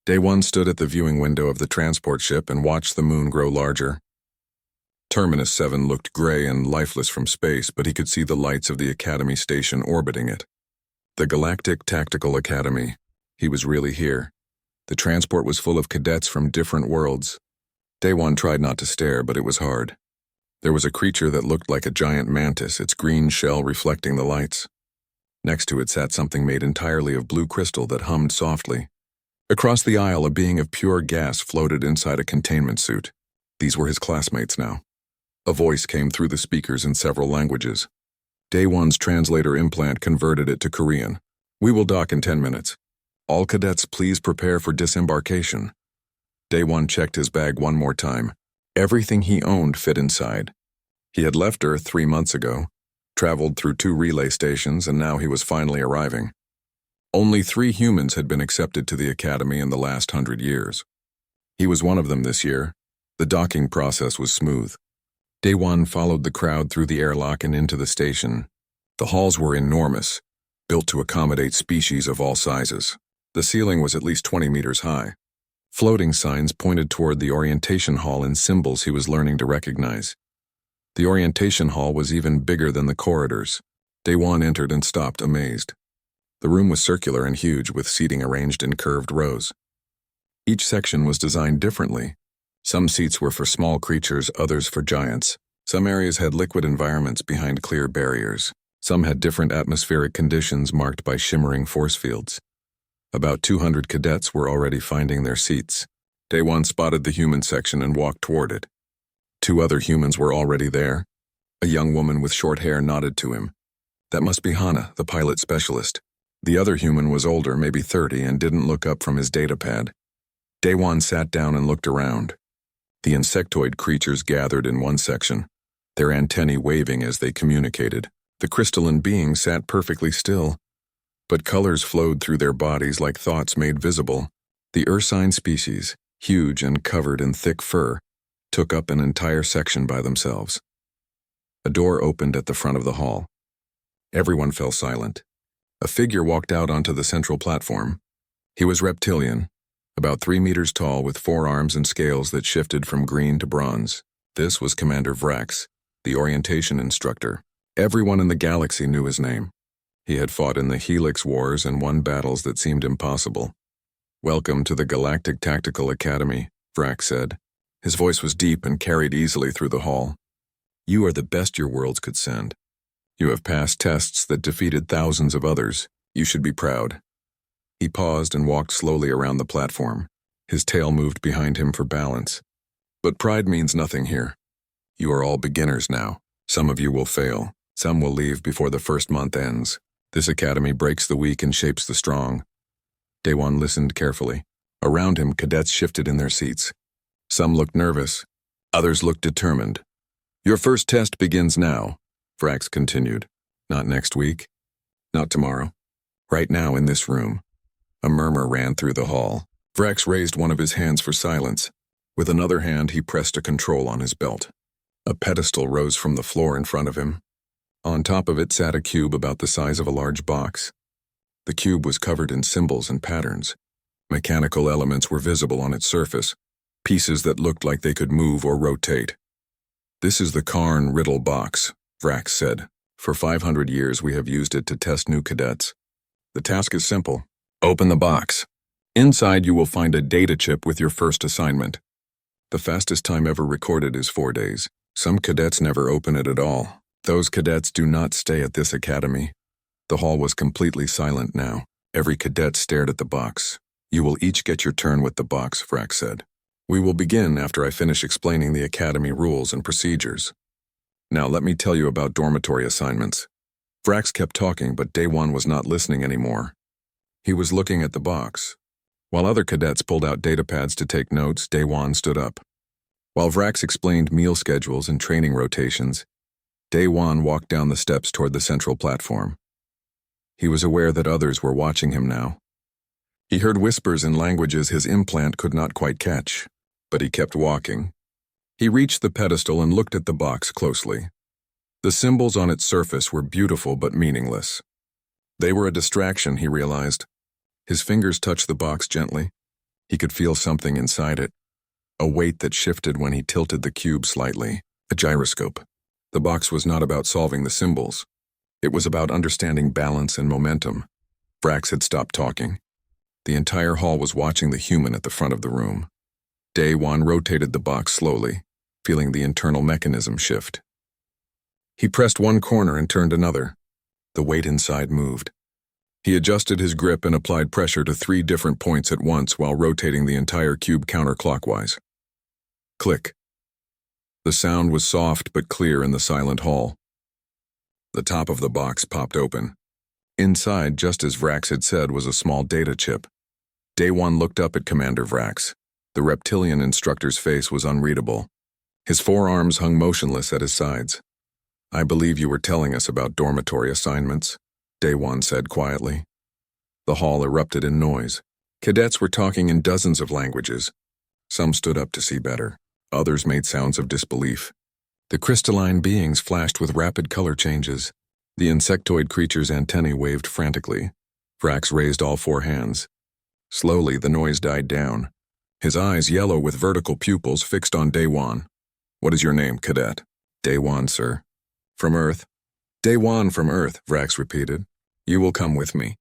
Day one stood at the viewing window of the transport ship and watched the moon grow larger. Terminus 7 looked gray and lifeless from space, but he could see the lights of the Academy station orbiting it. The Galactic Tactical Academy. He was really here. The transport was full of cadets from different worlds. Day one tried not to stare, but it was hard. There was a creature that looked like a giant mantis, its green shell reflecting the lights. Next to it sat something made entirely of blue crystal that hummed softly. Across the aisle, a being of pure gas floated inside a containment suit. These were his classmates now. A voice came through the speakers in several languages. Day one's translator implant converted it to Korean. "We will dock in 10 minutes. All cadets, please prepare for disembarkation." Day one checked his bag one more time. Everything he owned fit inside. He had left Earth 3 months ago, traveled through 2 relay stations, and now he was finally arriving. Only 3 humans had been accepted to the Academy in the last 100 years. He was one of them this year. The docking process was smooth. Day one followed the crowd through the airlock and into the station. The halls were enormous, built to accommodate species of all sizes. The ceiling was at least 20 meters high. Floating signs pointed toward the orientation hall in symbols he was learning to recognize. The orientation hall was even bigger than the corridors. Day one entered and stopped, amazed. The room was circular and huge, with seating arranged in curved rows. Each section was designed differently. Some seats were for small creatures, others for giants. Some areas had liquid environments behind clear barriers. Some had different atmospheric conditions marked by shimmering force fields. About 200 cadets were already finding their seats. Day one spotted the human section and walked toward it. 2 other humans were already there. A young woman with short hair nodded to him. That must be Hana, the pilot specialist. The other human was older, maybe 30, and didn't look up from his datapad. Day one sat down and looked around. The insectoid creatures gathered in one section, their antennae waving as they communicated. The crystalline beings sat perfectly still, but colors flowed through their bodies like thoughts made visible. The ursine species, huge and covered in thick fur, took up an entire section by themselves. A door opened at the front of the hall. Everyone fell silent. A figure walked out onto the central platform. He was reptilian, about 3 meters tall, with 4 arms and scales that shifted from green to bronze. This was Commander Vrax, the orientation instructor. Everyone in the galaxy knew his name. He had fought in the Helix Wars and won battles that seemed impossible. "Welcome to the Galactic Tactical Academy," Vrax said. His voice was deep and carried easily through the hall. "You are the best your worlds could send. You have passed tests that defeated thousands of others. You should be proud." He paused and walked slowly around the platform. His tail moved behind him for balance. "But pride means nothing here. You are all beginners now. Some of you will fail. Some will leave before the first month ends. This academy breaks the weak and shapes the strong." Day one listened carefully. Around him, cadets shifted in their seats. Some looked nervous. Others looked determined. "Your first test begins now," Vrax continued. "Not next week. Not tomorrow. Right now in this room." A murmur ran through the hall. Vrax raised one of his hands for silence. With another hand, he pressed a control on his belt. A pedestal rose from the floor in front of him. On top of it sat a cube about the size of a large box. The cube was covered in symbols and patterns. Mechanical elements were visible on its surface, pieces that looked like they could move or rotate. "This is the Karn Riddle box," Vrax said. "For 500 years we have used it to test new cadets. The task is simple. Open the box. Inside you will find a data chip with your first assignment. The fastest time ever recorded is 4 days. Some cadets never open it at all. Those cadets do not stay at this academy." The hall was completely silent now. Every cadet stared at the box. "You will each get your turn with the box," Vrax said. "We will begin after I finish explaining the academy rules and procedures. Now let me tell you about dormitory assignments." Vrax kept talking, but Day one was not listening anymore. He was looking at the box. While other cadets pulled out datapads to take notes, Day one stood up. While Vrax explained meal schedules and training rotations, Day one walked down the steps toward the central platform. He was aware that others were watching him now. He heard whispers in languages his implant could not quite catch, but he kept walking. He reached the pedestal and looked at the box closely. The symbols on its surface were beautiful but meaningless. They were a distraction, he realized. His fingers touched the box gently. He could feel something inside it, a weight that shifted when he tilted the cube slightly, a gyroscope. The box was not about solving the symbols. It was about understanding balance and momentum. Vrax had stopped talking. The entire hall was watching the human at the front of the room. Day One rotated the box slowly, feeling the internal mechanism shift. He pressed one corner and turned another. The weight inside moved. He adjusted his grip and applied pressure to 3 different points at once while rotating the entire cube counterclockwise. Click. The sound was soft but clear in the silent hall. The top of the box popped open. Inside, just as Vrax had said, was a small data chip. Day One looked up at Commander Vrax. The reptilian instructor's face was unreadable. His forearms hung motionless at his sides. "I believe you were telling us about dormitory assignments," Day One said quietly. The hall erupted in noise. Cadets were talking in dozens of languages. Some stood up to see better. Others made sounds of disbelief. The crystalline beings flashed with rapid color changes. The insectoid creature's antennae waved frantically. Vrax raised all 4 hands. Slowly, the noise died down. His eyes, yellow with vertical pupils, fixed on Day One. "What is your name, cadet?" "Day One, sir." "From Earth?" "Day One from Earth," Vrax repeated. "You will come with me.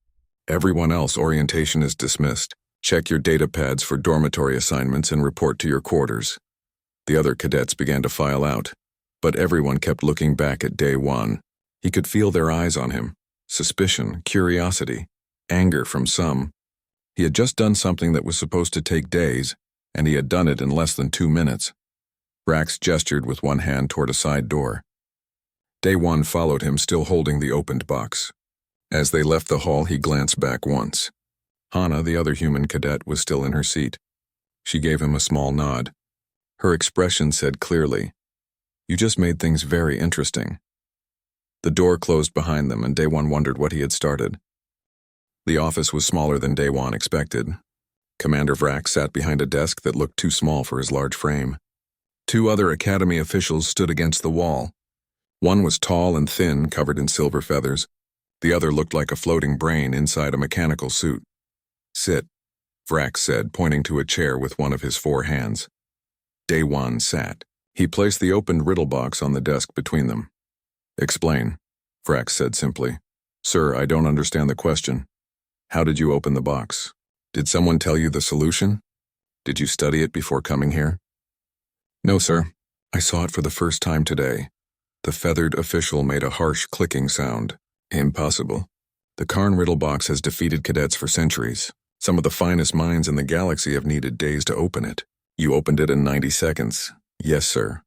Everyone else, orientation is dismissed. Check your data pads for dormitory assignments and report to your quarters." The other cadets began to file out, but everyone kept looking back at Day One. He could feel their eyes on him. Suspicion, curiosity, anger from some. He had just done something that was supposed to take days, and he had done it in less than 2 minutes. Vrax gestured with one hand toward a side door. Day One followed him, still holding the opened box. As they left the hall, he glanced back once. Hana, the other human cadet, was still in her seat. She gave him a small nod. Her expression said clearly, "You just made things very interesting." The door closed behind them, and Day One wondered what he had started. The office was smaller than Day One expected. Commander Vrax sat behind a desk that looked too small for his large frame. 2 other Academy officials stood against the wall. One was tall and thin, covered in silver feathers. The other looked like a floating brain inside a mechanical suit. "Sit," Vrax said, pointing to a chair with one of his 4 hands. Day One sat. He placed the opened riddle box on the desk between them. "Explain," Vrax said simply. "Sir, I don't understand the question. How did you open the box? Did someone tell you the solution? Did you study it before coming here?" "No, sir. I saw it for the first time today." The feathered official made a harsh clicking sound. "Impossible. The Karn riddle box has defeated cadets for centuries. Some of the finest minds in the galaxy have needed days to open it. You opened it in 90 seconds. "Yes, sir."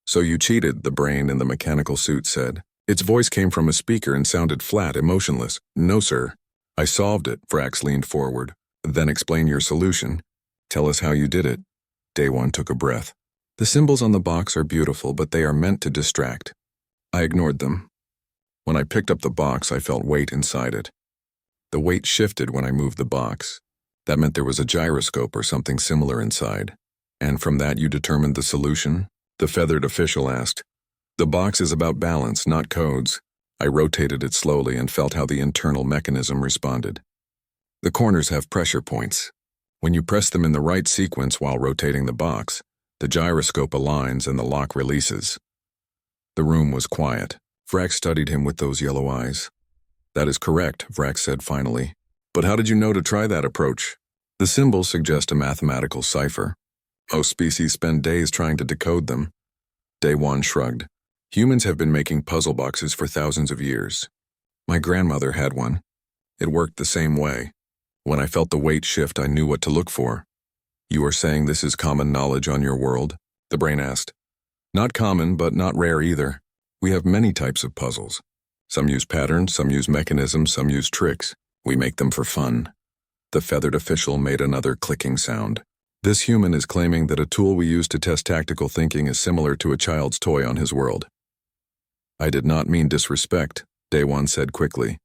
"So you cheated," the brain in the mechanical suit said. Its voice came from a speaker and sounded flat, emotionless. "No, sir. I solved it." Vrax leaned forward. "Then explain your solution. Tell us how you did it." Day One took a breath. "The symbols on the box are beautiful, but they are meant to distract. I ignored them. When I picked up the box, I felt weight inside it. The weight shifted when I moved the box. That meant there was a gyroscope or something similar inside. And from that you determined the solution?" The feathered official asked. "The box is about balance, not codes." I rotated it slowly and felt how the internal mechanism responded. The corners have pressure points. When you press them in the right sequence while rotating the box, the gyroscope aligns and the lock releases. The room was quiet. Vrax studied him with those yellow eyes. "That is correct," Vrax said finally. "But how did you know to try that approach?" "The symbols suggest a mathematical cipher. Most species spend days trying to decode them." Day One shrugged. "Humans have been making puzzle boxes for thousands of years. My grandmother had one. It worked the same way. When I felt the weight shift, I knew what to look for." "You are saying this is common knowledge on your world?" the brain asked. "Not common, but not rare either. We have many types of puzzles. Some use patterns, some use mechanisms, some use tricks. We make them for fun." The feathered official made another clicking sound. "This human is claiming that a tool we use to test tactical thinking is similar to a child's toy on his world." "I did not mean disrespect," Day One said quickly.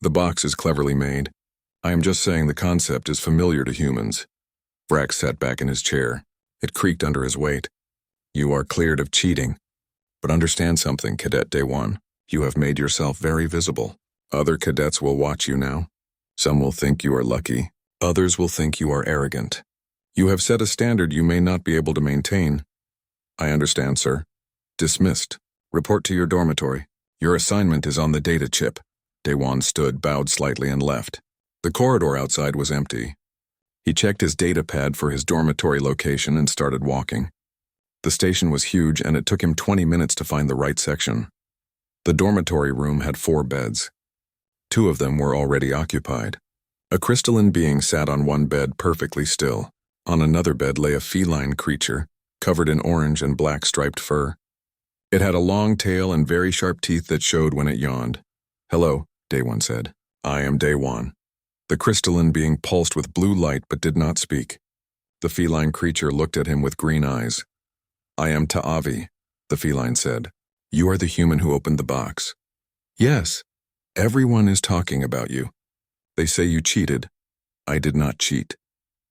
"The box is cleverly made. I am just saying the concept is familiar to humans." Vrax sat back in his chair. It creaked under his weight. "You are cleared of cheating. But understand something, Cadet Day One. You have made yourself very visible. Other cadets will watch you now. Some will think you are lucky. Others will think you are arrogant. You have set a standard you may not be able to maintain. I understand, sir. Dismissed. Report to your dormitory. Your assignment is on the data chip. Daewon stood, bowed slightly, and left. The corridor outside was empty. He checked his data pad for his dormitory location and started walking. The station was huge, and it took him 20 minutes to find the right section. The dormitory room had 4 beds. 2 of them were already occupied. A crystalline being sat on one bed perfectly still. On another bed lay a feline creature, covered in orange and black striped fur. It had a long tail and very sharp teeth that showed when it yawned. Hello, Daewon said. I am Daewon. The crystalline being pulsed with blue light but did not speak. The feline creature looked at him with green eyes. I am Ta'avi, the feline said. You are the human who opened the box. Yes, everyone is talking about you. They say you cheated. I did not cheat.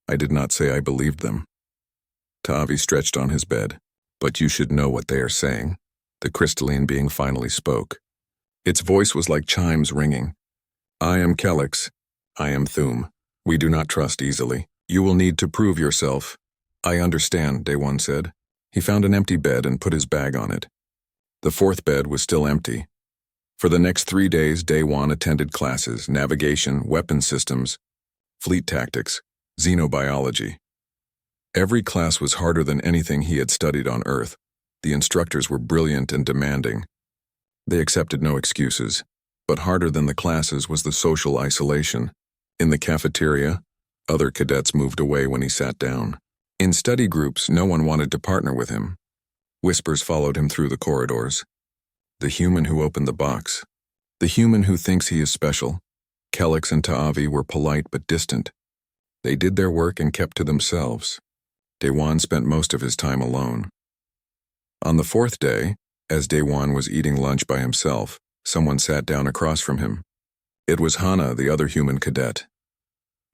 I did not say I believed them. Ta'avi stretched on his bed. But you should know what they are saying. The crystalline being finally spoke. Its voice was like chimes ringing. I am Kelix. I am Thum. We do not trust easily. You will need to prove yourself. I understand, Daewon said. He found an empty bed and put his bag on it. The 4th bed was still empty. For the next 3 days, Daewon attended classes, navigation, weapon systems, fleet tactics, xenobiology. Every class was harder than anything he had studied on Earth. The instructors were brilliant and demanding. They accepted no excuses. But harder than the classes was the social isolation. In the cafeteria, other cadets moved away when he sat down. In study groups, no one wanted to partner with him. Whispers followed him through the corridors. The human who opened the box. The human who thinks he is special. Kelix and Ta'avi were polite but distant. They did their work and kept to themselves. Daewon spent most of his time alone. On the 4th day, as Daewon was eating lunch by himself, someone sat down across from him. It was Hana, the other human cadet.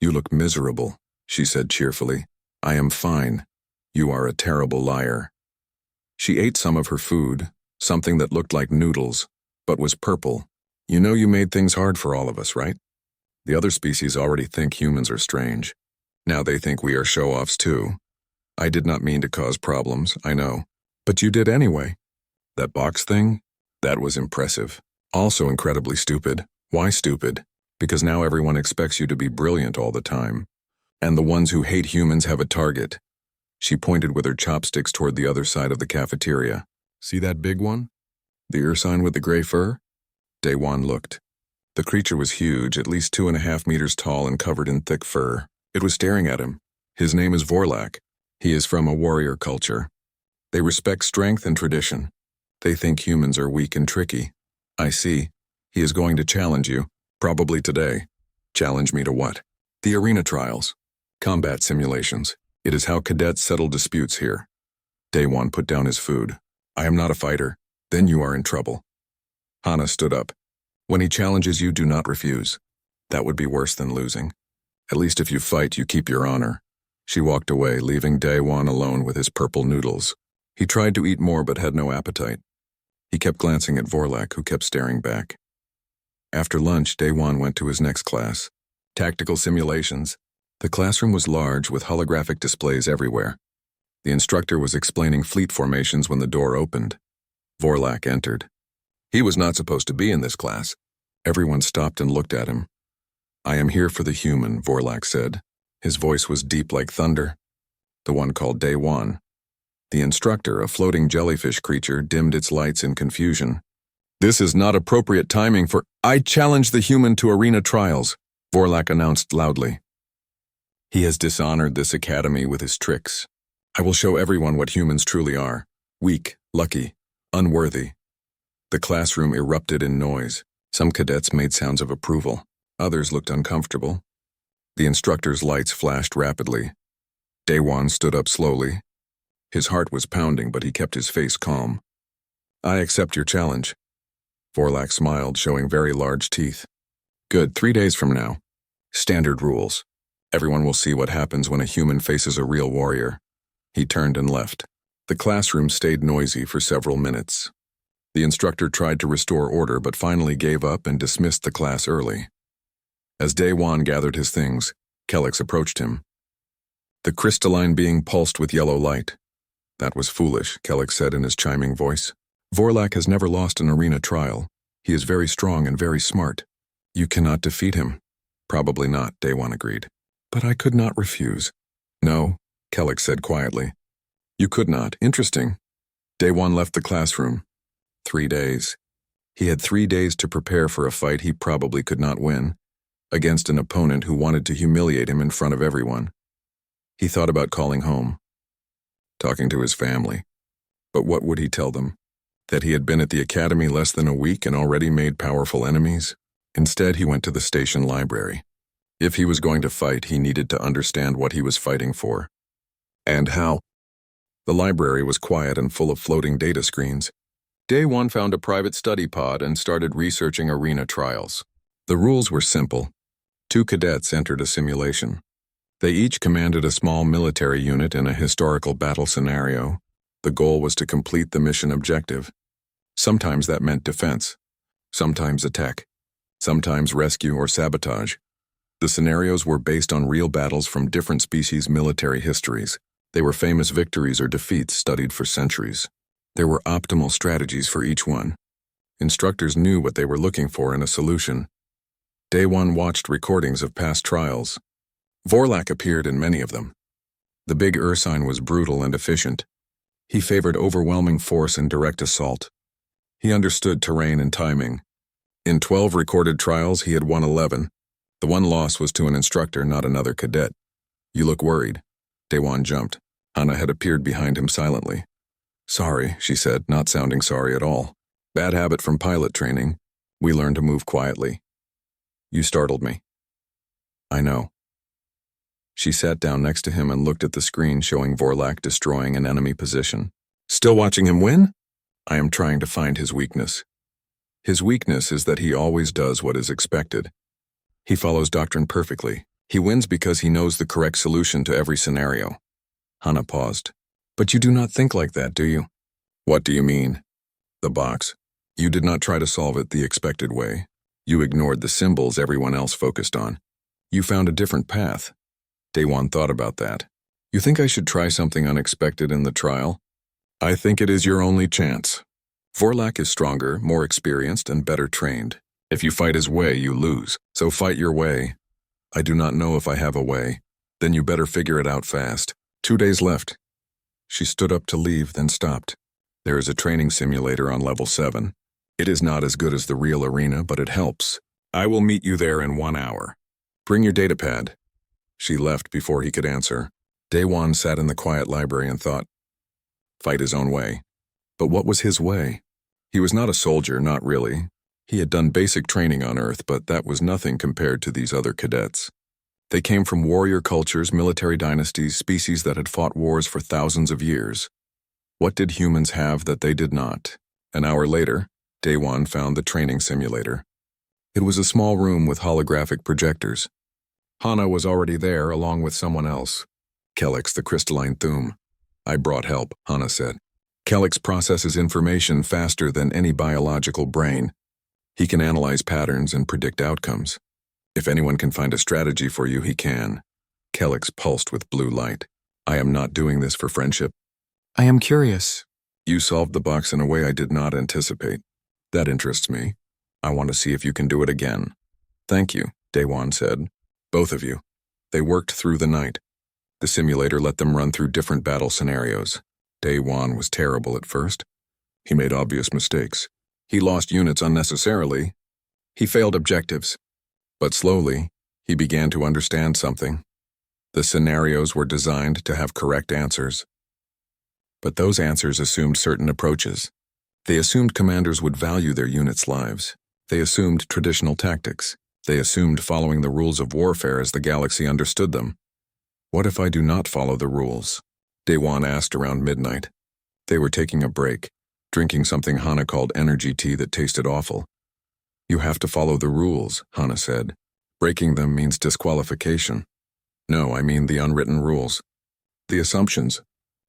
You look miserable, she said cheerfully. I am fine. You are a terrible liar. She ate some of her food, something that looked like noodles, but was purple. You know you made things hard for all of us, right? The other species already think humans are strange. Now they think we are show-offs too. I did not mean to cause problems, I know. But you did anyway. That box thing? That was impressive. Also incredibly stupid. Why stupid? Because now everyone expects you to be brilliant all the time. And the ones who hate humans have a target. She pointed with her chopsticks toward the other side of the cafeteria. See that big one? The ursine with the gray fur? Daewon looked. The creature was huge, at least 2.5 meters tall and covered in thick fur. It was staring at him. His name is Vorlak. He is from a warrior culture. They respect strength and tradition. They think humans are weak and tricky. I see. He is going to challenge you, probably today. Challenge me to what? The arena trials. Combat simulations. It is how cadets settle disputes here. Daewon put down his food. I am not a fighter. Then you are in trouble. Hana stood up. When he challenges you, do not refuse. That would be worse than losing. At least if you fight, you keep your honor. She walked away, leaving Daewon alone with his purple noodles. He tried to eat more but had no appetite. He kept glancing at Vorlak, who kept staring back. After lunch, Daewon went to his next class. Tactical simulations. The classroom was large, with holographic displays everywhere. The instructor was explaining fleet formations when the door opened. Vorlak entered. He was not supposed to be in this class. Everyone stopped and looked at him. I am here for the human, Vorlak said. His voice was deep like thunder. The one called Daewon. The instructor, a floating jellyfish creature, dimmed its lights in confusion. This is not appropriate timing for— I challenge the human to arena trials, Vorlak announced loudly. He has dishonored this academy with his tricks. I will show everyone what humans truly are. Weak, lucky, unworthy. The classroom erupted in noise. Some cadets made sounds of approval. Others looked uncomfortable. The instructor's lights flashed rapidly. Daewon stood up slowly. His heart was pounding, but he kept his face calm. I accept your challenge. Vorlak smiled, showing very large teeth. Good, 3 days from now. Standard rules. Everyone will see what happens when a human faces a real warrior. He turned and left. The classroom stayed noisy for several minutes. The instructor tried to restore order, but finally gave up and dismissed the class early. As Daewon gathered his things, Kelix approached him. The crystalline being pulsed with yellow light. That was foolish, Kellic said in his chiming voice. Vorlak has never lost an arena trial. He is very strong and very smart. You cannot defeat him. Probably not, Daewon agreed. But I could not refuse. No, Kellic said quietly. You could not. Interesting. Daewon left the classroom. 3 days. He had 3 days to prepare for a fight he probably could not win, against an opponent who wanted to humiliate him in front of everyone. He thought about calling home, talking to his family. But what would he tell them? That he had been at the academy less than a week and already made powerful enemies? Instead, he went to the station library. If he was going to fight, he needed to understand what he was fighting for. And how. The library was quiet and full of floating data screens. Daewon found a private study pod and started researching arena trials. The rules were simple. 2 cadets entered a simulation. They each commanded a small military unit in a historical battle scenario. The goal was to complete the mission objective. Sometimes that meant defense, sometimes attack, sometimes rescue or sabotage. The scenarios were based on real battles from different species' military histories. They were famous victories or defeats studied for centuries. There were optimal strategies for each one. Instructors knew what they were looking for in a solution. Daewon watched recordings of past trials. Vorlak appeared in many of them. The big Ursine was brutal and efficient. He favored overwhelming force and direct assault. He understood terrain and timing. In 12 recorded trials, he had won 11. The one loss was to an instructor, not another cadet. You look worried. Daewon jumped. Hana had appeared behind him silently. Sorry, she said, not sounding sorry at all. Bad habit from pilot training. We learn to move quietly. You startled me. I know. She sat down next to him and looked at the screen showing Vorlak destroying an enemy position. Still watching him win? I am trying to find his weakness. His weakness is that he always does what is expected. He follows doctrine perfectly. He wins because he knows the correct solution to every scenario. Hana paused. But you do not think like that, do you? What do you mean? The box. You did not try to solve it the expected way. You ignored the symbols everyone else focused on. You found a different path. Daewon thought about that. You think I should try something unexpected in the trial? I think it is your only chance. Vorlak is stronger, more experienced, and better trained. If you fight his way, you lose. So fight your way. I do not know if I have a way. Then you better figure it out fast. 2 days left. She stood up to leave, then stopped. There is a training simulator on level 7. It is not as good as the real arena, but it helps. I will meet you there in 1 hour. Bring your datapad. She left before he could answer. Daewon sat in the quiet library and thought. Fight his own way. But what was his way? He was not a soldier, not really. He had done basic training on Earth, but that was nothing compared to these other cadets. They came from warrior cultures, military dynasties, species that had fought wars for thousands of years. What did humans have that they did not? An hour later, Daewon found the training simulator. It was a small room with holographic projectors. Hana was already there along with someone else. Kellic, the crystalline Thum. I brought help, Hana said. Kellic processes information faster than any biological brain. He can analyze patterns and predict outcomes. If anyone can find a strategy for you, he can. Kellic pulsed with blue light. I am not doing this for friendship. I am curious. You solved the box in a way I did not anticipate. That interests me. I want to see if you can do it again. Thank you, Daewon said. Both of you. They worked through the night. The simulator let them run through different battle scenarios. Daewon was terrible at first. He made obvious mistakes. He lost units unnecessarily. He failed objectives. But slowly, he began to understand something. The scenarios were designed to have correct answers. But those answers assumed certain approaches. They assumed commanders would value their units' lives. They assumed traditional tactics. They assumed following the rules of warfare as the galaxy understood them. What if I do not follow the rules? Daewon asked around midnight. They were taking a break, drinking something Hana called energy tea that tasted awful. You have to follow the rules, Hana said. Breaking them means disqualification. No, I mean the unwritten rules. The assumptions.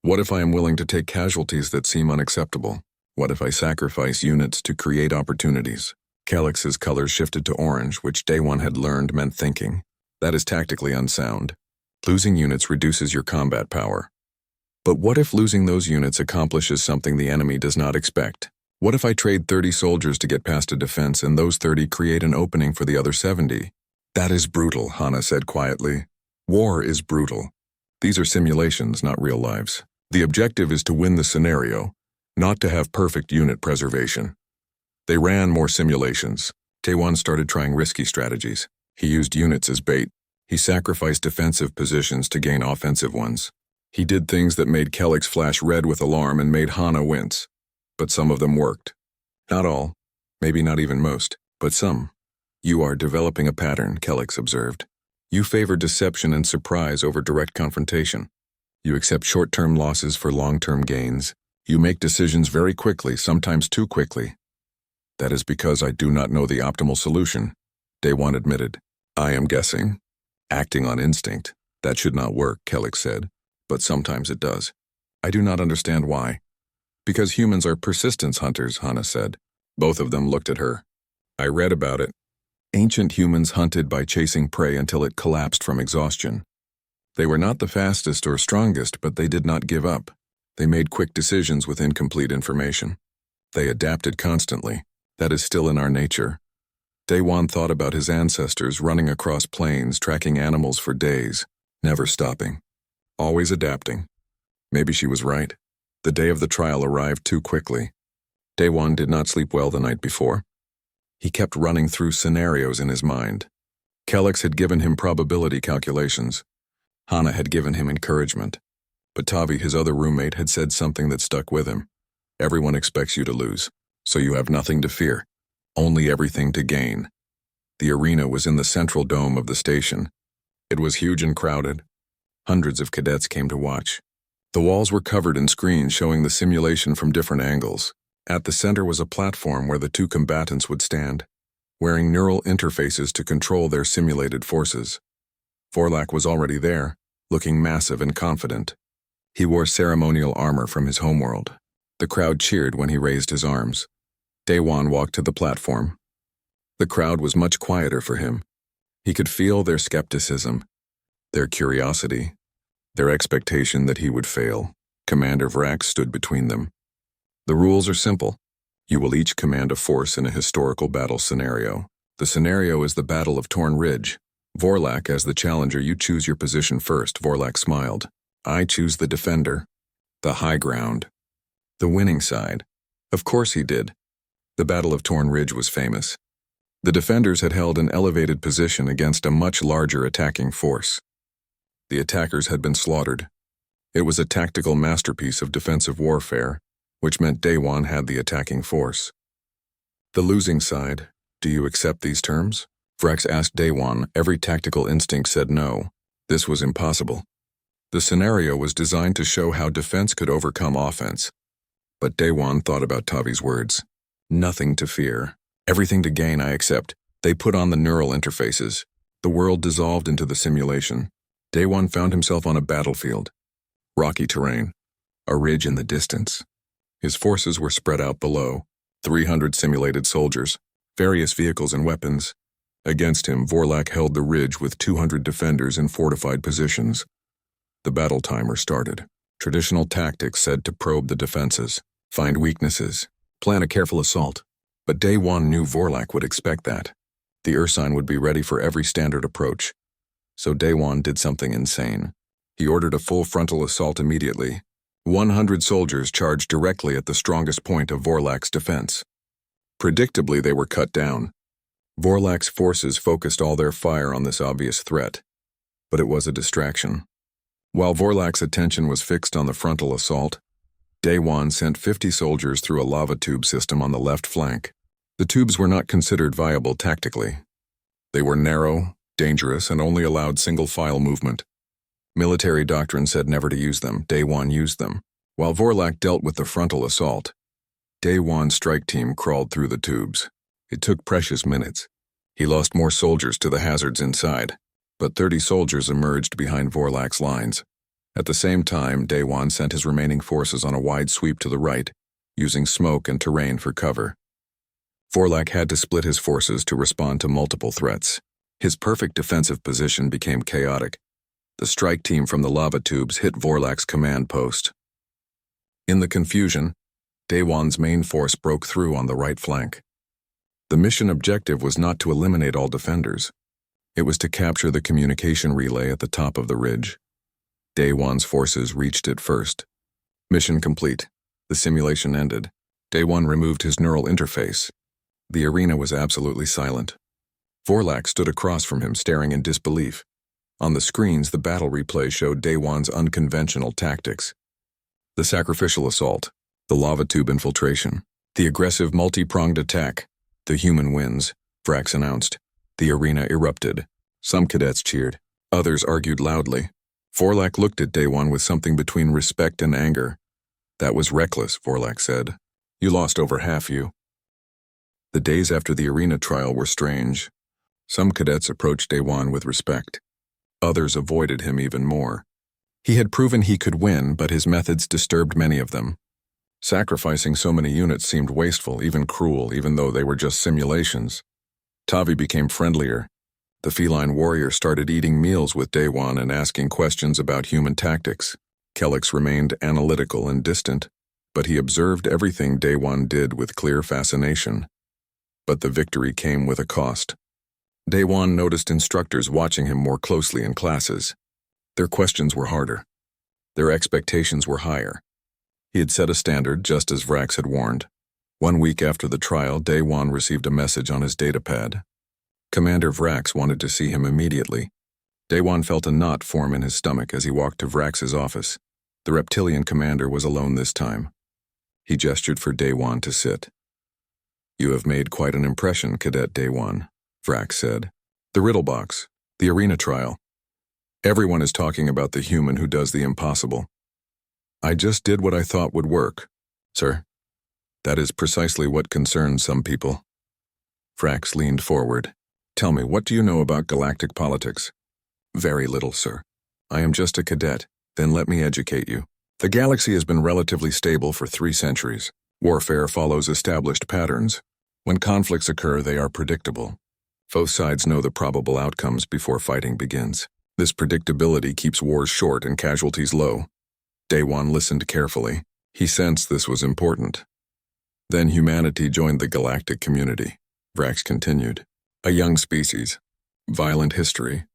What if I am willing to take casualties that seem unacceptable? What if I sacrifice units to create opportunities? Kellic's colors shifted to orange, which Daewon had learned meant thinking. That is tactically unsound. Losing units reduces your combat power. But what if losing those units accomplishes something the enemy does not expect? What if I trade 30 soldiers to get past a defense and those 30 create an opening for the other 70? That is brutal, Hana said quietly. War is brutal. These are simulations, not real lives. The objective is to win the scenario, not to have perfect unit preservation. They ran more simulations. Taewon started trying risky strategies. He used units as bait. He sacrificed defensive positions to gain offensive ones. He did things that made Kellex flash red with alarm and made Hana wince. But some of them worked. Not all, maybe not even most, but some. You are developing a pattern, Kellex observed. You favor deception and surprise over direct confrontation. You accept short-term losses for long-term gains. You make decisions very quickly, sometimes too quickly. That is because I do not know the optimal solution, Daewon admitted. I am guessing. Acting on instinct. That should not work, Kellex said. But sometimes it does. I do not understand why. Because humans are persistence hunters, Hana said. Both of them looked at her. I read about it. Ancient humans hunted by chasing prey until it collapsed from exhaustion. They were not the fastest or strongest, but they did not give up. They made quick decisions with incomplete information. They adapted constantly. That is still in our nature. Daewon thought about his ancestors running across plains, tracking animals for days, never stopping. Always adapting. Maybe she was right. The day of the trial arrived too quickly. Daewon did not sleep well the night before. He kept running through scenarios in his mind. Kellex had given him probability calculations. Hana had given him encouragement. But Tavi, his other roommate, had said something that stuck with him. Everyone expects you to lose, so you have nothing to fear, only everything to gain. The arena was in the central dome of the station. It was huge and crowded. Hundreds of cadets came to watch. The walls were covered in screens showing the simulation from different angles. At the center was a platform where the two combatants would stand, wearing neural interfaces to control their simulated forces. Vorlak was already there, looking massive and confident. He wore ceremonial armor from his homeworld. The crowd cheered when he raised his arms. Daewon walked to the platform. The crowd was much quieter for him. He could feel their skepticism, their curiosity, their expectation that he would fail. Commander Vrax stood between them. The rules are simple. You will each command a force in a historical battle scenario. The scenario is the Battle of Torn Ridge. Vorlak, as the challenger, you choose your position first. Vorlak smiled. I choose the defender. The high ground. The winning side. Of course he did. The Battle of Torn Ridge was famous. The defenders had held an elevated position against a much larger attacking force. The attackers had been slaughtered. It was a tactical masterpiece of defensive warfare, which meant Daewon had the attacking force. The losing side, do you accept these terms? Vrax asked Daewon. Every tactical instinct said no. This was impossible. The scenario was designed to show how defense could overcome offense. But Daewon thought about Tavi's words. Nothing to fear. Everything to gain, I accept. They put on the neural interfaces. The world dissolved into the simulation. Daewon found himself on a battlefield. Rocky terrain. A ridge in the distance. His forces were spread out below. 300 simulated soldiers. Various vehicles and weapons. Against him, Vorlak held the ridge with 200 defenders in fortified positions. The battle timer started. Traditional tactics said to probe the defenses, find weaknesses, plan a careful assault. But Daewon knew Vorlak would expect that. The Ursine would be ready for every standard approach. So Daewon did something insane. He ordered a full frontal assault immediately. 100 soldiers charged directly at the strongest point of Vorlak's defense. Predictably, they were cut down. Vorlak's forces focused all their fire on this obvious threat. But it was a distraction. While Vorlak's attention was fixed on the frontal assault, Daewon sent 50 soldiers through a lava tube system on the left flank. The tubes were not considered viable tactically. They were narrow, dangerous, and only allowed single-file movement. Military doctrine said never to use them. Daewon used them. While Vorlak dealt with the frontal assault, Daewon's strike team crawled through the tubes. It took precious minutes. He lost more soldiers to the hazards inside, but 30 soldiers emerged behind Vorlak's lines. At the same time, Daewon sent his remaining forces on a wide sweep to the right, using smoke and terrain for cover. Vorlak had to split his forces to respond to multiple threats. His perfect defensive position became chaotic. The strike team from the lava tubes hit Vorlak's command post. In the confusion, Daewon's main force broke through on the right flank. The mission objective was not to eliminate all defenders. It was to capture the communication relay at the top of the ridge. Daewon's forces reached it first. Mission complete. The simulation ended. Daewon removed his neural interface. The arena was absolutely silent. Vorlak stood across from him, staring in disbelief. On the screens, the battle replay showed Daewon's unconventional tactics. The sacrificial assault, the lava tube infiltration, the aggressive multi-pronged attack. The human wins, Vrax announced. The arena erupted. Some cadets cheered. Others argued loudly. Vorlak looked at Daewon with something between respect and anger. That was reckless, Vorlak said. You lost over half you. The days after the arena trial were strange. Some cadets approached Daewon with respect. Others avoided him even more. He had proven he could win, but his methods disturbed many of them. Sacrificing so many units seemed wasteful, even cruel, even though they were just simulations. Tavi became friendlier. The feline warrior started eating meals with Daewon and asking questions about human tactics. Kellex remained analytical and distant, but he observed everything Daewon did with clear fascination. But the victory came with a cost. Daewon noticed instructors watching him more closely in classes. Their questions were harder. Their expectations were higher. He had set a standard, just as Vrax had warned. 1 week after the trial, Daewon received a message on his datapad. Commander Vrax wanted to see him immediately. Daewon felt a knot form in his stomach as he walked to Vrax's office. The reptilian commander was alone this time. He gestured for Daewon to sit. You have made quite an impression, Cadet Daewon, Vrax said. The riddle box, the arena trial. Everyone is talking about the human who does the impossible. I just did what I thought would work, sir. That is precisely what concerns some people. Vrax leaned forward. Tell me, what do you know about galactic politics? Very little, sir. I am just a cadet. Then let me educate you. The galaxy has been relatively stable for 3 centuries. Warfare follows established patterns. When conflicts occur, they are predictable. Both sides know the probable outcomes before fighting begins. This predictability keeps wars short and casualties low. Daewon listened carefully. He sensed this was important. Then humanity joined the galactic community. Vrax continued. A young species. Violent history.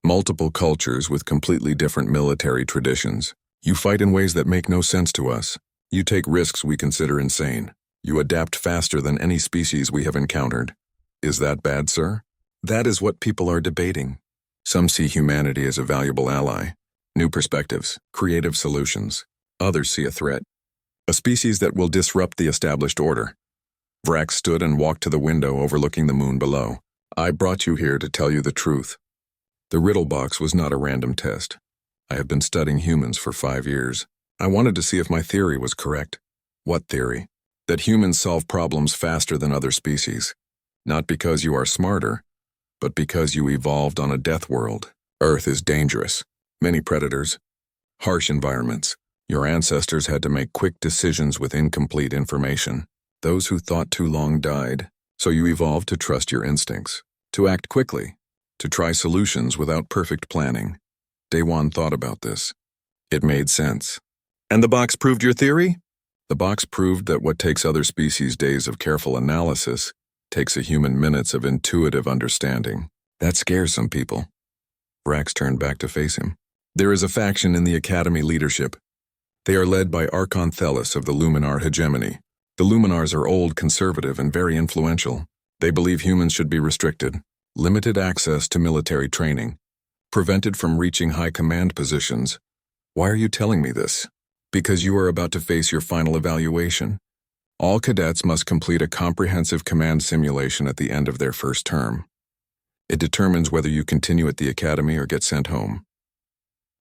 Multiple cultures with completely different military traditions. You fight in ways that make no sense to us. You take risks we consider insane. You adapt faster than any species we have encountered. Is that bad, sir? That is what people are debating. Some see humanity as a valuable ally. New perspectives, creative solutions. Others see a threat. A species that will disrupt the established order. Vrax stood and walked to the window overlooking the moon below. I brought you here to tell you the truth. The riddle box was not a random test. I have been studying humans for 5 years. I wanted to see if my theory was correct. What theory? That humans solve problems faster than other species. Not because you are smarter, but because you evolved on a death world. Earth is dangerous. Many predators. Harsh environments. Your ancestors had to make quick decisions with incomplete information. Those who thought too long died. So you evolved to trust your instincts. To act quickly. To try solutions without perfect planning. Daewon thought about this. It made sense. And the box proved your theory? The box proved that what takes other species days of careful analysis takes a human minutes of intuitive understanding. That scares some people. Vrax turned back to face him. There is a faction in the Academy leadership. They are led by Archon Thelis of the Luminar hegemony. The Luminars are old, conservative, and very influential. They believe humans should be restricted, limited access to military training, prevented from reaching high command positions. Why are you telling me this? Because you are about to face your final evaluation. All cadets must complete a comprehensive command simulation at the end of their first term. It determines whether you continue at the academy or get sent home.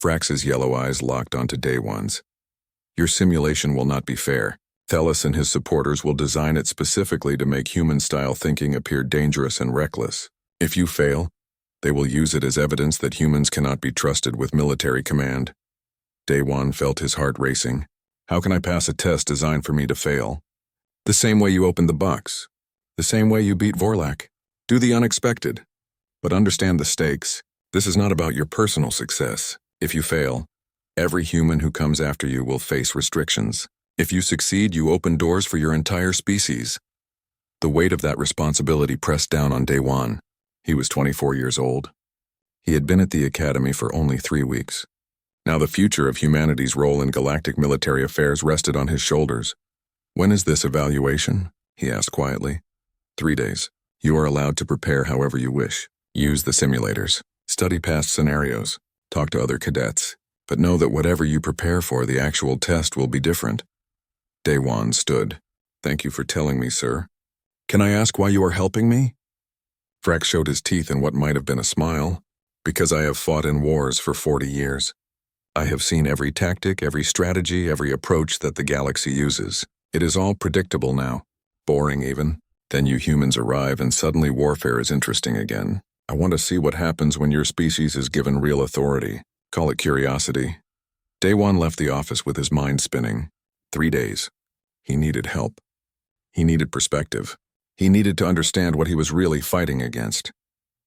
Vrax's yellow eyes locked onto Daewon's. Your simulation will not be fair. Thelis and his supporters will design it specifically to make human-style thinking appear dangerous and reckless. If you fail, they will use it as evidence that humans cannot be trusted with military command. Daewon felt his heart racing. How can I pass a test designed for me to fail? The same way you opened the box. The same way you beat Vorlak. Do the unexpected. But understand the stakes. This is not about your personal success. If you fail, every human who comes after you will face restrictions. If you succeed, you open doors for your entire species. The weight of that responsibility pressed down on Daewon. He was 24 years old. He had been at the academy for only 3 weeks. Now the future of humanity's role in galactic military affairs rested on his shoulders. "When is this evaluation?" he asked quietly. 3 days. You are allowed to prepare however you wish. Use the simulators. Study past scenarios. Talk to other cadets. But know that whatever you prepare for, the actual test will be different. Daewon stood. "Thank you for telling me, sir. Can I ask why you are helping me?" Vrax showed his teeth in what might have been a smile. "Because I have fought in wars for 40 years. I have seen every tactic, every strategy, every approach that the galaxy uses. It is all predictable now. Boring even. Then you humans arrive and suddenly warfare is interesting again. I want to see what happens when your species is given real authority. Call it curiosity." Daewon left the office with his mind spinning. 3 days. He needed help. He needed perspective. He needed to understand what he was really fighting against.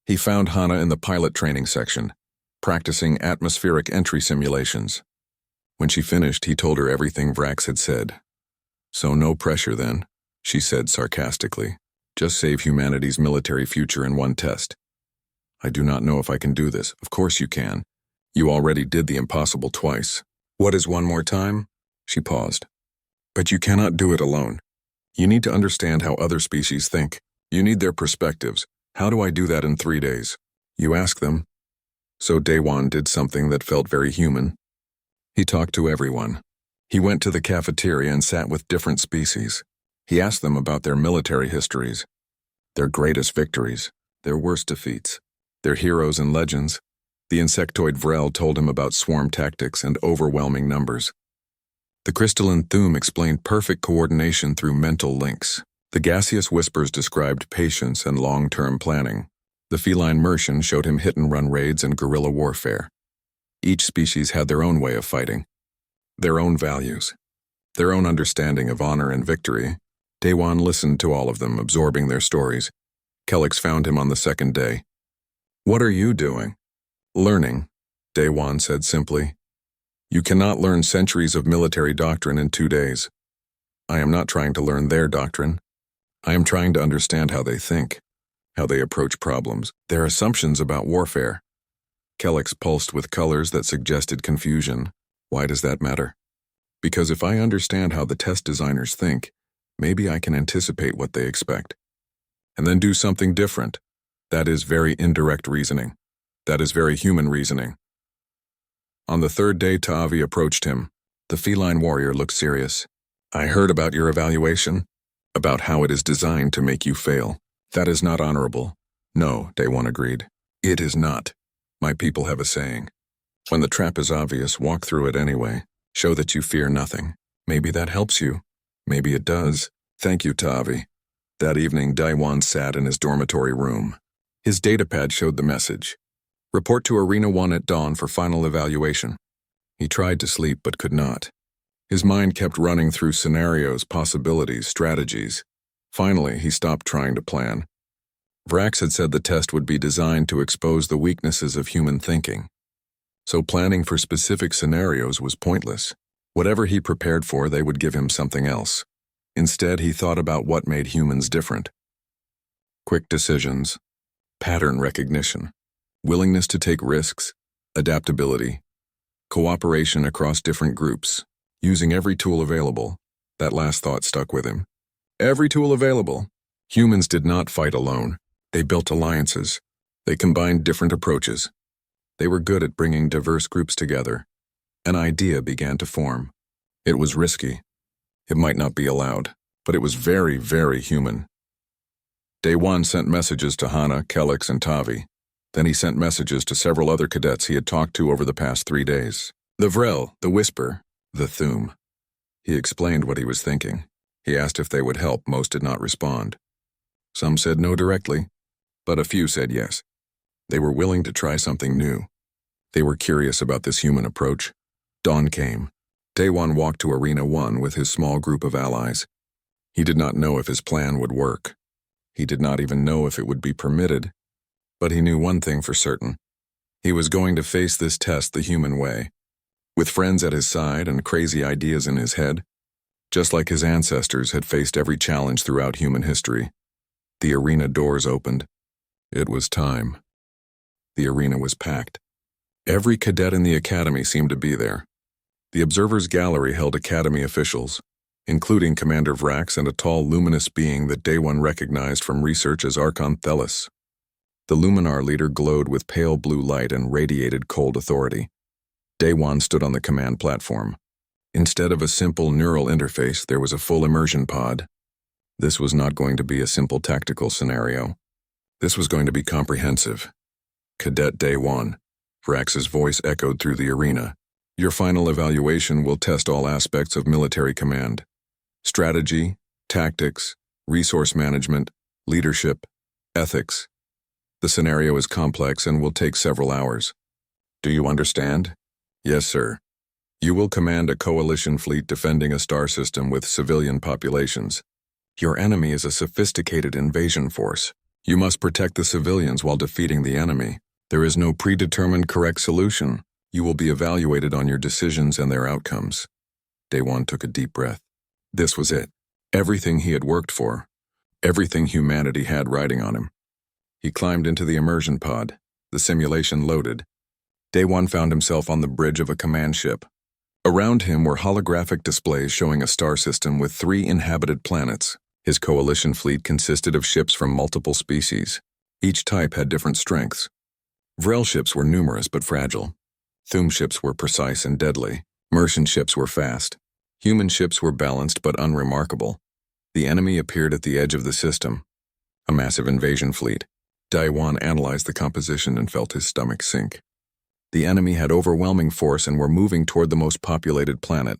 He found Hana in the pilot training section, practicing atmospheric entry simulations. When she finished, he told her everything Vrax had said. "So no pressure then," she said sarcastically. "Just save humanity's military future in one test." "I do not know if I can do this." "Of course you can. You already did the impossible twice." "What is one more time?" She paused. "But you cannot do it alone. You need to understand how other species think. You need their perspectives. How do I do that in 3 days?" "You ask them." So Daewon did something that felt very human. He talked to everyone. He went to the cafeteria and sat with different species. He asked them about their military histories, their greatest victories, their worst defeats, their heroes and legends. The insectoid Vrel told him about swarm tactics and overwhelming numbers. The crystalline Thum explained perfect coordination through mental links. The gaseous whispers described patience and long-term planning. The feline Mercian showed him hit-and-run raids and guerrilla warfare. Each species had their own way of fighting, their own values, their own understanding of honor and victory. Daewon listened to all of them, absorbing their stories. Kellex found him on the second day. "What are you doing?" "Learning," Daewon said simply. "You cannot learn centuries of military doctrine in 2 days. I am not trying to learn their doctrine. I am trying to understand how they think, how they approach problems, their assumptions about warfare." Kellex pulsed with colors that suggested confusion. "Why does that matter?" "Because if I understand how the test designers think, maybe I can anticipate what they expect. And then do something different. That is very indirect reasoning. That is very human reasoning." On the third day, Ta'avi approached him. The feline warrior looked serious. "I heard about your evaluation, about how it is designed to make you fail. That is not honorable." "No," Daewon agreed. "It is not. My people have a saying. When the trap is obvious, walk through it anyway. Show that you fear nothing. Maybe that helps you. Maybe it does." "Thank you, Ta'avi." That evening, Daewon sat in his dormitory room. His datapad showed the message. "Report to Arena 1 at dawn for final evaluation." He tried to sleep but could not. His mind kept running through scenarios, possibilities, strategies. Finally, he stopped trying to plan. Vrax had said the test would be designed to expose the weaknesses of human thinking. So planning for specific scenarios was pointless. Whatever he prepared for, they would give him something else. Instead, he thought about what made humans different. Quick decisions, pattern recognition, willingness to take risks, adaptability, cooperation across different groups, using every tool available. That last thought stuck with him. Every tool available. Humans did not fight alone. They built alliances. They combined different approaches. They were good at bringing diverse groups together. An idea began to form. It was risky. It might not be allowed, but it was very, very human. Daewon sent messages to Hana, Kellex, and Tavi. Then he sent messages to several other cadets he had talked to over the past 3 days. The Vrel, the Whisper, the Thum. He explained what he was thinking. He asked if they would help. Most did not respond. Some said no directly, but a few said yes. They were willing to try something new. They were curious about this human approach. Dawn came. Daewon walked to Arena 1 with his small group of allies. He did not know if his plan would work. He did not even know if it would be permitted. But he knew one thing for certain. He was going to face this test the human way, with friends at his side and crazy ideas in his head, just like his ancestors had faced every challenge throughout human history. The arena doors opened. It was time. The arena was packed. Every cadet in the academy seemed to be there. The observers' gallery held academy officials, including Commander Vrax and a tall, luminous being that Day One recognized from research as Archon Thelis. The Luminar leader glowed with pale blue light and radiated cold authority. Day One stood on the command platform. Instead of a simple neural interface, there was a full immersion pod. This was not going to be a simple tactical scenario. This was going to be comprehensive. Cadet Day One. Vrax's voice echoed through the arena. Your final evaluation will test all aspects of military command. Strategy, tactics, resource management, leadership, ethics. The scenario is complex and will take several hours. Do you understand? Yes, sir. You will command a coalition fleet defending a star system with civilian populations. Your enemy is a sophisticated invasion force. You must protect the civilians while defeating the enemy. There is no predetermined correct solution. You will be evaluated on your decisions and their outcomes. Day One took a deep breath. This was it. Everything he had worked for. Everything humanity had riding on him. He climbed into the immersion pod. The simulation loaded. Day One found himself on the bridge of a command ship. Around him were holographic displays showing a star system with 3 inhabited planets. His coalition fleet consisted of ships from multiple species. Each type had different strengths. Vrel ships were numerous but fragile. Thum ships were precise and deadly. Mercian ships were fast. Human ships were balanced but unremarkable. The enemy appeared at the edge of the system. A massive invasion fleet. Day One analyzed the composition and felt his stomach sink. The enemy had overwhelming force and were moving toward the most populated planet.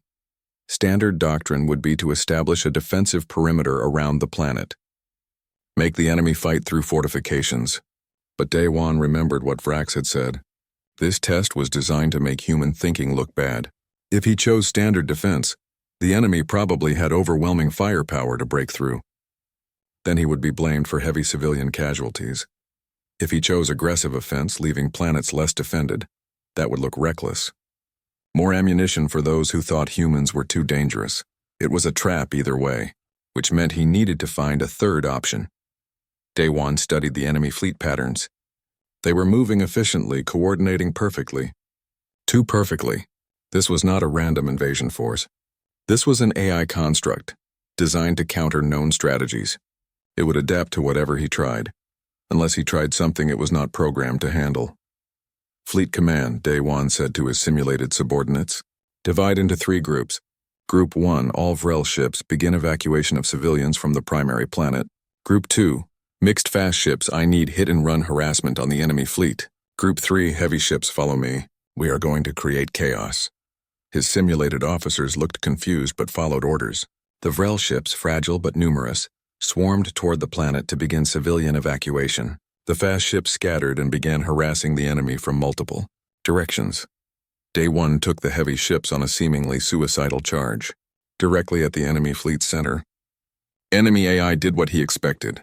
Standard doctrine would be to establish a defensive perimeter around the planet. Make the enemy fight through fortifications. But Day One remembered what Vrax had said. This test was designed to make human thinking look bad. If he chose standard defense, the enemy probably had overwhelming firepower to break through. Then he would be blamed for heavy civilian casualties. If he chose aggressive offense, leaving planets less defended, that would look reckless. More ammunition for those who thought humans were too dangerous. It was a trap either way, which meant he needed to find a third option. Day One studied the enemy fleet patterns. They were moving efficiently, coordinating perfectly. Too perfectly. This was not a random invasion force. This was an AI construct, designed to counter known strategies. It would adapt to whatever he tried, unless he tried something it was not programmed to handle. Fleet Command, Day One said to his simulated subordinates. Divide into 3 groups. Group 1, all Vrel ships, begin evacuation of civilians from the primary planet. Group 2, mixed fast ships, I need hit-and-run harassment on the enemy fleet. Group 3, heavy ships, follow me. We are going to create chaos. His simulated officers looked confused but followed orders. The Vrel ships, fragile but numerous, swarmed toward the planet to begin civilian evacuation. The fast ships scattered and began harassing the enemy from multiple directions. Day One took the heavy ships on a seemingly suicidal charge, directly at the enemy fleet's center. Enemy AI did what he expected.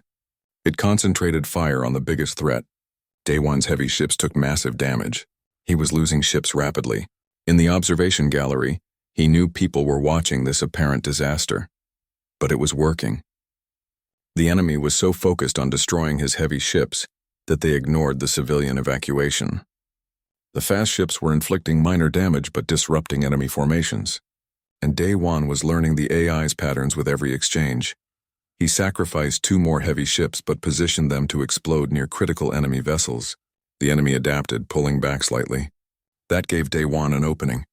It concentrated fire on the biggest threat. Day One's heavy ships took massive damage. He was losing ships rapidly. In the observation gallery, he knew people were watching this apparent disaster. But it was working. The enemy was so focused on destroying his heavy ships that they ignored the civilian evacuation. The fast ships were inflicting minor damage but disrupting enemy formations. And Day One was learning the AI's patterns with every exchange. He sacrificed 2 more heavy ships but positioned them to explode near critical enemy vessels. The enemy adapted, pulling back slightly. That gave Day One an opening.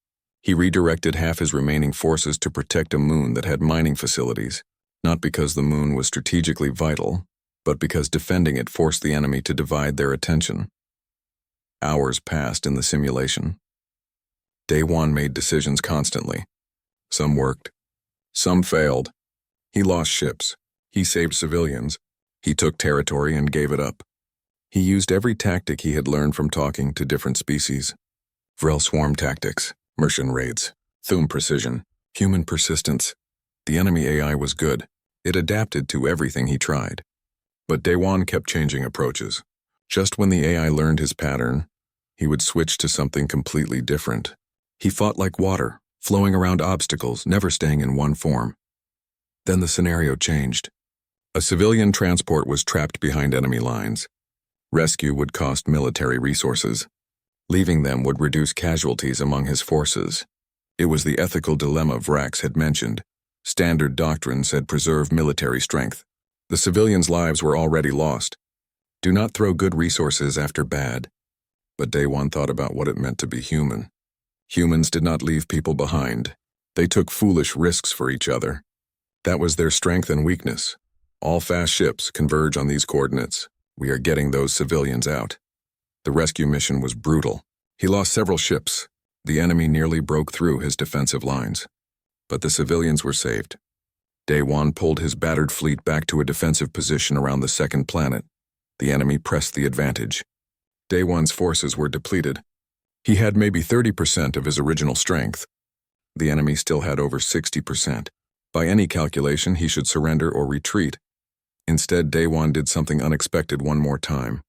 He redirected half his remaining forces to protect a moon that had mining facilities, not because the moon was strategically vital, but because defending it forced the enemy to divide their attention. Hours passed in the simulation. Day One made decisions constantly. Some worked. Some failed. He lost ships. He saved civilians. He took territory and gave it up. He used every tactic he had learned from talking to different species. Vrel swarm tactics, Mercian raids, Thum precision, human persistence. The enemy AI was good. It adapted to everything he tried. But Day One kept changing approaches. Just when the AI learned his pattern, he would switch to something completely different. He fought like water, flowing around obstacles, never staying in one form. Then the scenario changed. A civilian transport was trapped behind enemy lines. Rescue would cost military resources. Leaving them would reduce casualties among his forces. It was the ethical dilemma Vrax had mentioned. Standard doctrine said preserve military strength. The civilians' lives were already lost. Do not throw good resources after bad. But Day One thought about what it meant to be human. Humans did not leave people behind. They took foolish risks for each other. That was their strength and weakness. All fast ships converge on these coordinates. We are getting those civilians out. The rescue mission was brutal. He lost several ships. The enemy nearly broke through his defensive lines. But the civilians were saved. Day One pulled his battered fleet back to a defensive position around the second planet. The enemy pressed the advantage. Day One's forces were depleted. He had maybe 30% of his original strength. The enemy still had over 60%. By any calculation, he should surrender or retreat. Instead, Day One did something unexpected one more time.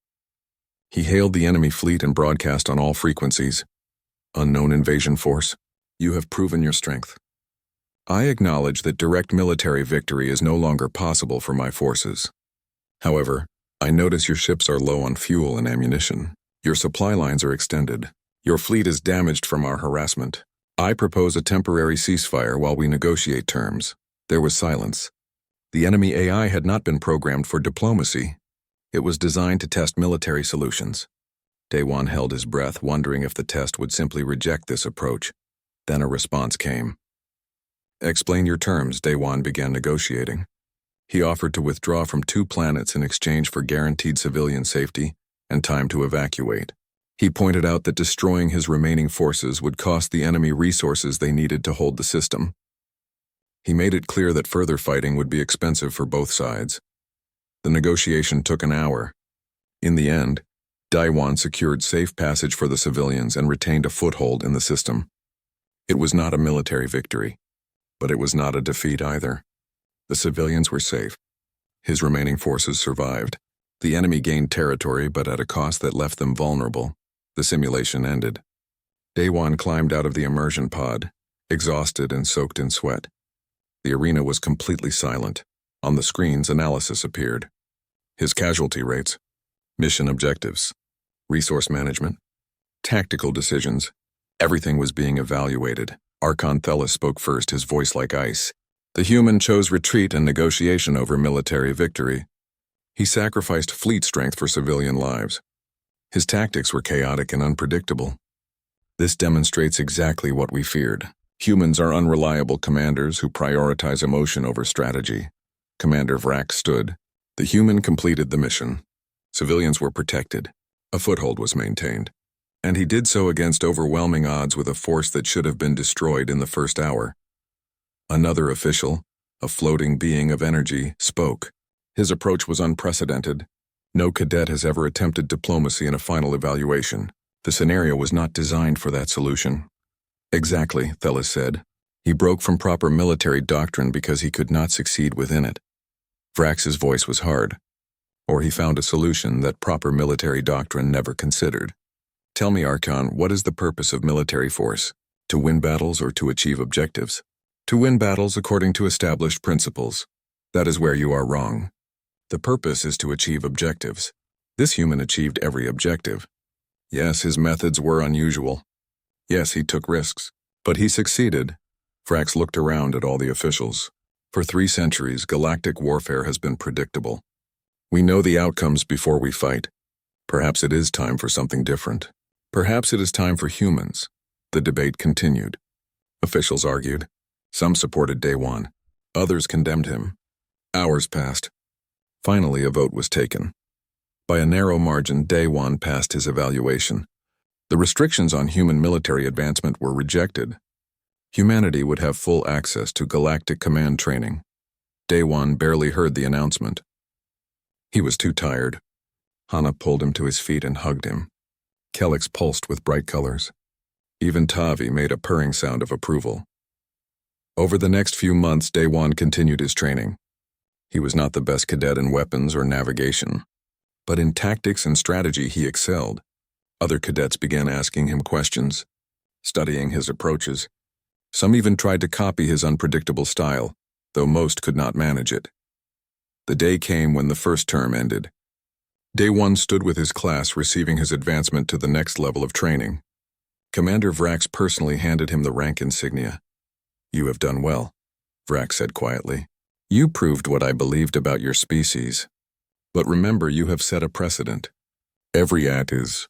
He hailed the enemy fleet and broadcast on all frequencies. Unknown invasion force, you have proven your strength. I acknowledge that direct military victory is no longer possible for my forces. However, I notice your ships are low on fuel and ammunition. Your supply lines are extended. Your fleet is damaged from our harassment. I propose a temporary ceasefire while we negotiate terms. There was silence. The enemy AI had not been programmed for diplomacy. It was designed to test military solutions. Day One held his breath, wondering if the test would simply reject this approach. Then a response came. Explain your terms, Day One began negotiating. He offered to withdraw from 2 planets in exchange for guaranteed civilian safety and time to evacuate. He pointed out that destroying his remaining forces would cost the enemy resources they needed to hold the system. He made it clear that further fighting would be expensive for both sides. The negotiation took an hour. In the end, Day One secured safe passage for the civilians and retained a foothold in the system. It was not a military victory, but it was not a defeat either. The civilians were safe. His remaining forces survived. The enemy gained territory, but at a cost that left them vulnerable. The simulation ended. Day One climbed out of the immersion pod, exhausted and soaked in sweat. The arena was completely silent. On the screens, analysis appeared. His casualty rates, mission objectives, resource management, tactical decisions. Everything was being evaluated. Archon Thelis spoke first, his voice like ice. The human chose retreat and negotiation over military victory. He sacrificed fleet strength for civilian lives. His tactics were chaotic and unpredictable. This demonstrates exactly what we feared. Humans are unreliable commanders who prioritize emotion over strategy. Commander Vrax stood. The human completed the mission. Civilians were protected. A foothold was maintained. And he did so against overwhelming odds with a force that should have been destroyed in the first hour. Another official, a floating being of energy, spoke. His approach was unprecedented. No cadet has ever attempted diplomacy in a final evaluation. The scenario was not designed for that solution. Exactly, Thelis said. He broke from proper military doctrine because he could not succeed within it. Vrax's voice was hard. Or he found a solution that proper military doctrine never considered. Tell me, Archon, what is the purpose of military force? To win battles or to achieve objectives? To win battles according to established principles. That is where you are wrong. The purpose is to achieve objectives. This human achieved every objective. Yes, his methods were unusual. Yes, he took risks. But he succeeded. Vrax looked around at all the officials. For 3 centuries, galactic warfare has been predictable. We know the outcomes before we fight. Perhaps it is time for something different. Perhaps it is time for humans. The debate continued. Officials argued. Some supported Day One. Others condemned him. Hours passed. Finally, a vote was taken. By a narrow margin, Day One passed his evaluation. The restrictions on human military advancement were rejected. Humanity would have full access to galactic command training. Day One barely heard the announcement. He was too tired. Hana pulled him to his feet and hugged him. Kelix pulsed with bright colors. Even Tavi made a purring sound of approval. Over the next few months, Day One continued his training. He was not the best cadet in weapons or navigation, but in tactics and strategy he excelled. Other cadets began asking him questions, studying his approaches. Some even tried to copy his unpredictable style, though most could not manage it. The day came when the first term ended. Day 1 stood with his class receiving his advancement to the next level of training. Commander Vrax personally handed him the rank insignia. "You have done well," Vrax said quietly. "You proved what I believed about your species. But remember, you have set a precedent. Every AT is